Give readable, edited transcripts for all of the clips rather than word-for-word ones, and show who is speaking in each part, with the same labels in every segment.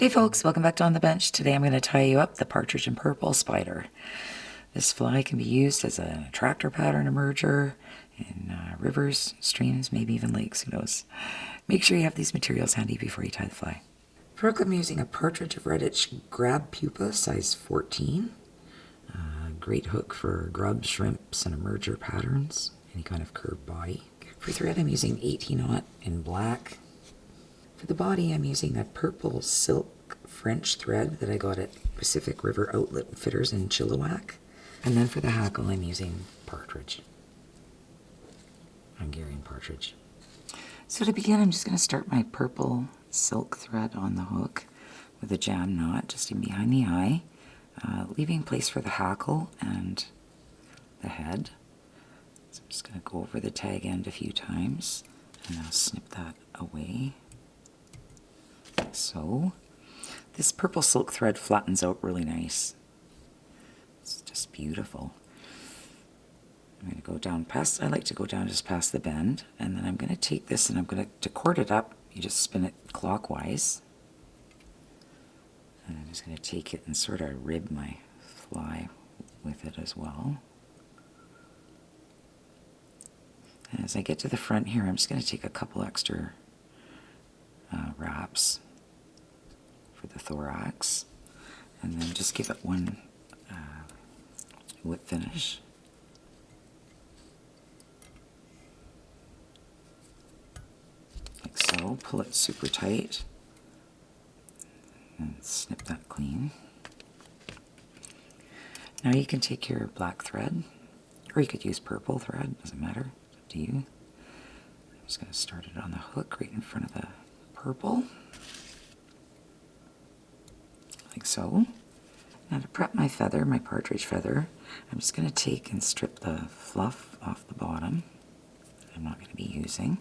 Speaker 1: Hey folks, welcome back to On the Bench. Today I'm going to tie you up the Partridge and Purple spider. This fly can be used as an attractor pattern emerger in rivers, streams, maybe even lakes, who knows. Make sure you have these materials handy before you tie the fly. For hook, I'm using a Partridge of Redditch grab pupa, size 14. Great hook for grub, shrimps, and emerger patterns, any kind of curved body. For thread, I'm using 18-aught in black. For the body, I'm using a purple silk French thread that I got at Pacific River Outlet Fitters in Chilliwack. And then for the hackle, I'm using Partridge. Hungarian Partridge. So to begin, I'm just going to start my purple silk thread on the hook with a jam knot just in behind the eye, leaving place for the hackle and the head. So I'm just going to go over the tag end a few times and I'll snip that away. Like so. This purple silk thread flattens out really nice. It's just beautiful. I'm going to go down past, I like to go down just past the bend, and then I'm going to take this and I'm going to cord it up, you just spin it clockwise. And I'm just going to take it and sort of rib my fly with it as well. And as I get to the front here, I'm just going to take a couple extra wraps for the thorax, and then just give it one whip finish. Like so. Pull it super tight and snip that clean. Now you can take your black thread, or you could use purple thread, doesn't matter, it's up to you. I'm just going to start it on the hook right in front of the purple, like so. Now to prep my feather, my partridge feather, I'm just going to take and strip the fluff off the bottom that I'm not going to be using,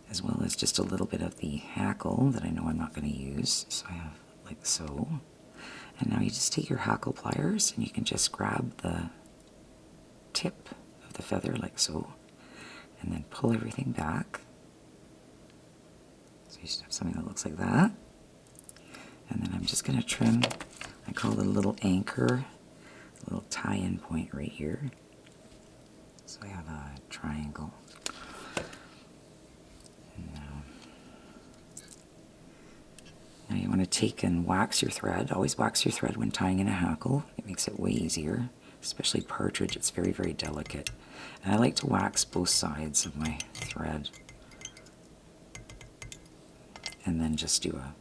Speaker 1: as well as just a little bit of the hackle that I know I'm not going to use. So I have like so. And now you just take your hackle pliers and you can just grab the tip of the feather like so, and then pull everything back. So you just have something that looks like that. And then I'm just going to trim, I call it a little anchor, a little tie-in point right here. So I have a triangle. Now you want to take and wax your thread. Always wax your thread when tying in a hackle. It makes it way easier, especially partridge. It's very, very delicate. And I like to wax both sides of my thread. And then just do a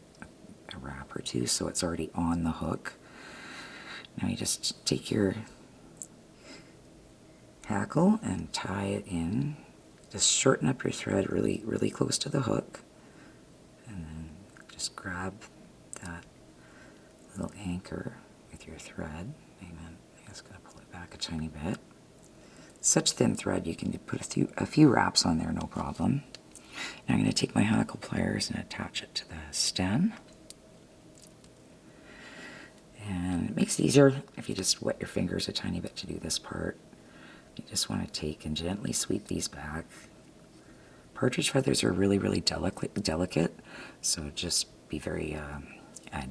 Speaker 1: wrap or two so it's already on the hook. Now you just take your hackle and tie it in. Just shorten up your thread really, really close to the hook. And then just grab that little anchor with your thread. And then I'm just going to pull it back a tiny bit. Such thin thread you can put a few wraps on there, no problem. Now I'm going to take my hackle pliers and attach it to the stem. And it makes it easier if you just wet your fingers a tiny bit to do this part. You just want to take and gently sweep these back. Partridge feathers are really, really delicate, so just be very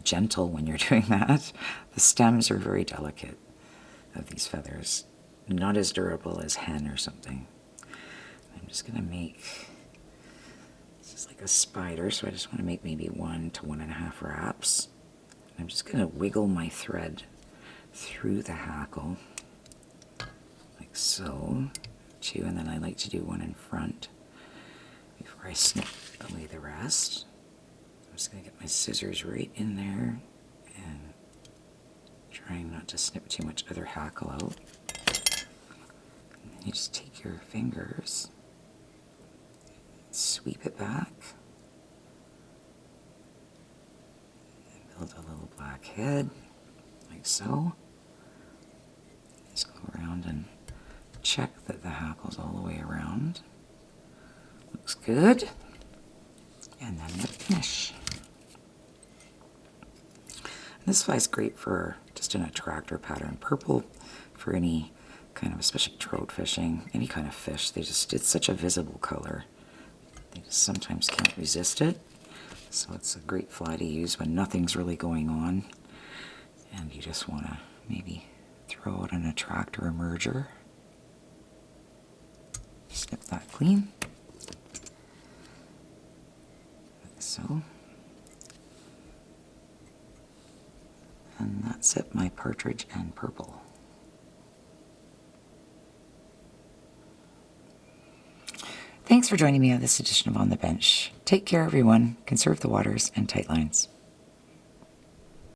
Speaker 1: gentle when you're doing that. The stems are very delicate of these feathers, not as durable as hen or something. I'm just going to make, this is like a spider, so I just want to make maybe 1 to 1.5 wraps. I'm just going to wiggle my thread through the hackle, like so, too, and then I like to do one in front before I snip away the rest. I'm just going to get my scissors right in there and trying not to snip too much other hackle out. And then you just take your fingers, sweep it back, build a little black head, like so. Just go around and check that the hackle's all the way around. Looks good. And then the finish. And this fly is great for just an attractor pattern. Purple for any kind of, especially trout fishing, any kind of fish. It's such a visible color. They just sometimes can't resist it. So it's a great fly to use when nothing's really going on and you just want to maybe throw out an attractor or merger. Snip that clean. Like so. And that's it, my partridge and purple. Thanks for joining me on this edition of On the Bench. Take care, everyone. Conserve the waters and tight lines.